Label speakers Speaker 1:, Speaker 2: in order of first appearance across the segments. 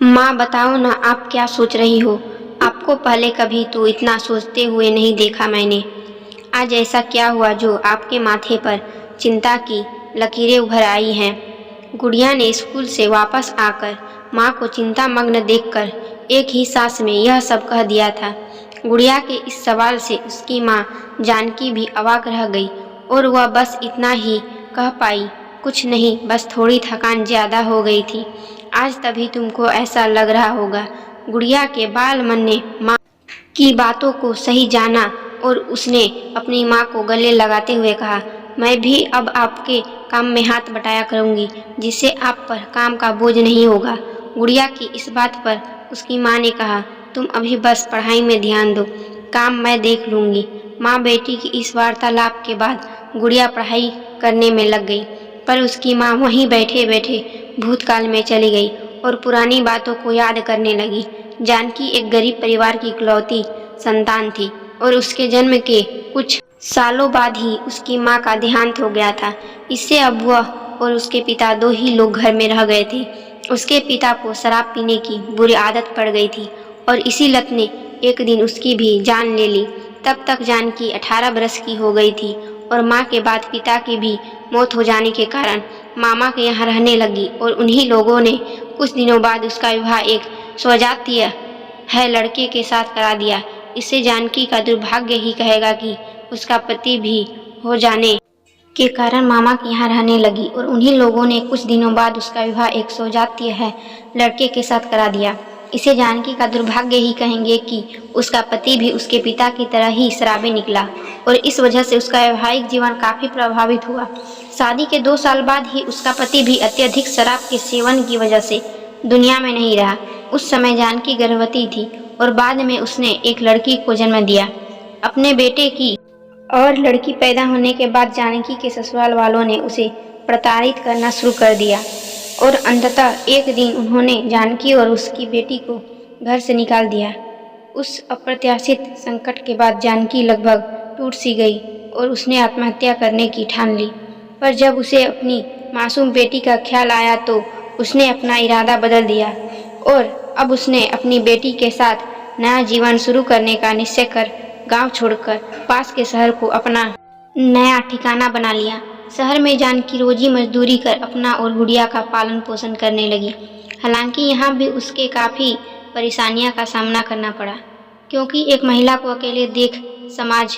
Speaker 1: माँ बताओ ना, आप क्या सोच रही हो? आपको पहले कभी तो इतना सोचते हुए नहीं देखा मैंने। आज ऐसा क्या हुआ जो आपके माथे पर चिंता की लकीरें उभर आई हैं? गुड़िया ने स्कूल से वापस आकर माँ को चिंतामग्न देखकर एक ही सांस में यह सब कह दिया था। गुड़िया के इस सवाल से उसकी माँ जानकी भी अवाक रह गई और वह बस इतना ही कह पाई, कुछ नहीं, बस थोड़ी थकान ज्यादा हो गई थी आज, तभी तुमको ऐसा लग रहा होगा। गुड़िया के बाल मन ने माँ की बातों को सही जाना और उसने अपनी माँ को गले लगाते हुए कहा, मैं भी अब आपके काम में हाथ बटाया करूंगी, जिससे आप पर काम का बोझ नहीं होगा। गुड़िया की इस बात पर उसकी माँ ने कहा, तुम अभी बस पढ़ाई में ध्यान दो, काम मैं देख लूंगी। माँ बेटी की इस वार्तालाप के बाद गुड़िया पढ़ाई करने में लग गई, पर उसकी माँ वहीं बैठे बैठे भूतकाल में चली गई और पुरानी बातों को याद करने लगी। जानकी एक गरीब परिवार की इकलौती संतान थी और उसके जन्म के कुछ सालों बाद ही उसकी माँ का देहांत हो गया था। इससे अब वह और उसके पिता दो ही लोग घर में रह गए थे। उसके पिता को शराब पीने की बुरी आदत पड़ गई थी और इसी लत ने एक दिन उसकी भी जान ले ली। तब तक जानकी 18 बरस की हो गई थी और माँ के बाद पिता की भी मौत हो जाने के कारण मामा के यहाँ रहने लगी और उन्हीं लोगों ने कुछ दिनों बाद उसका विवाह एक स्वजातीय है लड़के के साथ करा दिया। इससे जानकी का दुर्भाग्य ही कहेगा कि उसका पति भी हो जाने के कारण मामा के यहाँ रहने लगी और उन्हीं लोगों ने कुछ दिनों बाद उसका विवाह एक स्वजातीय है लड़के के साथ करा दिया। इसे जानकी का दुर्भाग्य ही कहेंगे कि उसका पति भी उसके पिता की तरह ही शराबी निकला और इस वजह से उसका वैवाहिक जीवन काफी प्रभावित हुआ। शादी के 2 साल बाद ही उसका पति भी अत्यधिक शराब के सेवन की वजह से दुनिया में नहीं रहा। उस समय जानकी गर्भवती थी और बाद में उसने एक लड़की को जन्म दिया अपने बेटे की, और लड़की पैदा होने के बाद जानकी के ससुराल वालों ने उसे प्रताड़ित करना शुरू कर दिया और अंततः एक दिन उन्होंने जानकी और उसकी बेटी को घर से निकाल दिया। उस अप्रत्याशित संकट के बाद जानकी लगभग टूट सी गई और उसने आत्महत्या करने की ठान ली। पर जब उसे अपनी मासूम बेटी का ख्याल आया तो उसने अपना इरादा बदल दिया और अब उसने अपनी बेटी के साथ नया जीवन शुरू करने का निश्चय कर गांव छोड़कर पास के शहर को अपना नया ठिकाना बना लिया। शहर में जानकी रोजी मजदूरी कर अपना और गुड़िया का पालन पोषण करने लगी। हालांकि यहाँ भी उसके काफ़ी परेशानियों का सामना करना पड़ा, क्योंकि एक महिला को अकेले देख समाज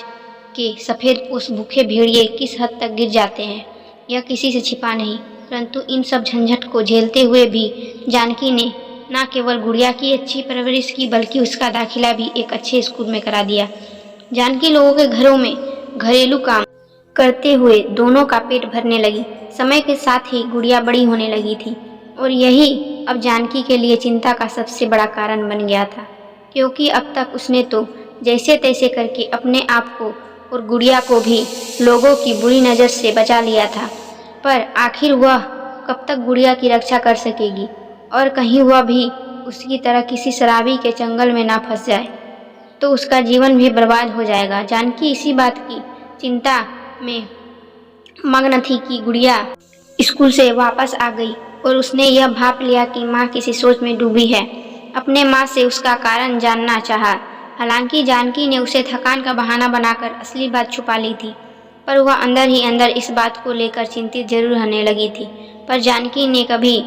Speaker 1: के सफ़ेदपोश भूखे भेड़िए किस हद तक गिर जाते हैं, यह किसी से छिपा नहीं। परंतु इन सब झंझट को झेलते हुए भी जानकी ने न केवल गुड़िया की अच्छी परवरिश की, बल्कि उसका दाखिला भी एक अच्छे स्कूल में करा दिया। जानकी लोगों के घरों में घरेलू काम करते हुए दोनों का पेट भरने लगी। समय के साथ ही गुड़िया बड़ी होने लगी थी और यही अब जानकी के लिए चिंता का सबसे बड़ा कारण बन गया था, क्योंकि अब तक उसने तो जैसे तैसे करके अपने आप को और गुड़िया को भी लोगों की बुरी नज़र से बचा लिया था। पर आखिर वह कब तक गुड़िया की रक्षा कर सकेगी और कहीं वह भी उसकी तरह किसी शराबी के चंगल में ना फंस जाए तो उसका जीवन भी बर्बाद हो जाएगा। जानकी इसी बात की चिंता में मग्न थी कि गुड़िया स्कूल से वापस आ गई और उसने यह भाप लिया कि माँ किसी सोच में डूबी है। अपने माँ से उसका कारण जानना चाहा। हालांकि जानकी ने उसे थकान का बहाना बनाकर असली बात छुपा ली थी, पर वह अंदर ही अंदर इस बात को लेकर चिंतित जरूर रहने लगी थी। पर जानकी ने कभी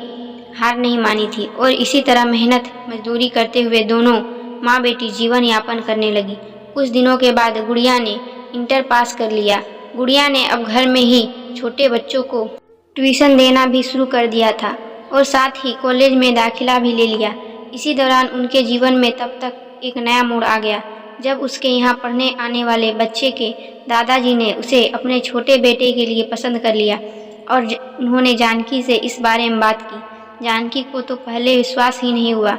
Speaker 1: हार नहीं मानी थी और इसी तरह मेहनत मजदूरी करते हुए दोनों माँ बेटी जीवन यापन करने लगी। कुछ दिनों के बाद गुड़िया ने इंटर पास कर लिया। गुड़िया ने अब घर में ही छोटे बच्चों को ट्यूशन देना भी शुरू कर दिया था और साथ ही कॉलेज में दाखिला भी ले लिया। इसी दौरान उनके जीवन में तब तक एक नया मोड़ आ गया जब उसके यहाँ पढ़ने आने वाले बच्चे के दादाजी ने उसे अपने छोटे बेटे के लिए पसंद कर लिया और उन्होंने जानकी से इस बारे में बात की। जानकी को तो पहले विश्वास ही नहीं हुआ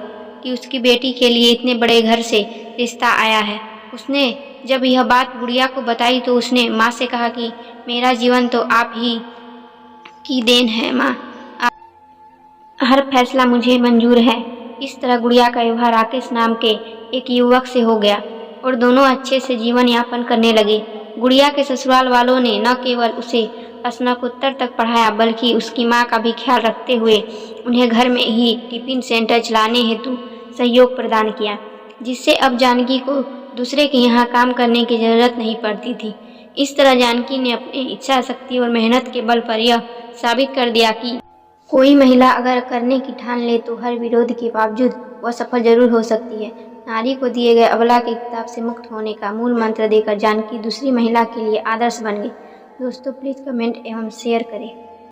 Speaker 1: कि उसकी बेटी के लिए इतने बड़े घर से रिश्ता आया है। उसने जब यह बात गुड़िया को बताई तो उसने माँ से कहा कि मेरा जीवन तो आप ही की देन है माँ, हर फैसला मुझे मंजूर है। इस तरह गुड़िया का विवाह राकेश नाम के एक युवक से हो गया और दोनों अच्छे से जीवन यापन करने लगे। गुड़िया के ससुराल वालों ने न केवल उसे स्नातकोत्तर तक पढ़ाया, बल्कि उसकी मां का भी ख्याल रखते हुए उन्हें घर में ही टिफिन सेंटर चलाने हेतु सहयोग प्रदान किया, जिससे अब जानकी को दूसरे के यहाँ काम करने की जरूरत नहीं पड़ती थी। इस तरह जानकी ने अपनी इच्छा शक्ति और मेहनत के बल पर यह साबित कर दिया कि कोई महिला अगर करने की ठान ले तो हर विरोध के बावजूद वह सफल जरूर हो सकती है। नारी को दिए गए अबला के खिताब से मुक्त होने का मूल मंत्र देकर जानकी दूसरी महिला के लिए आदर्श बन गई। दोस्तों प्लीज़ कमेंट एवं शेयर करें।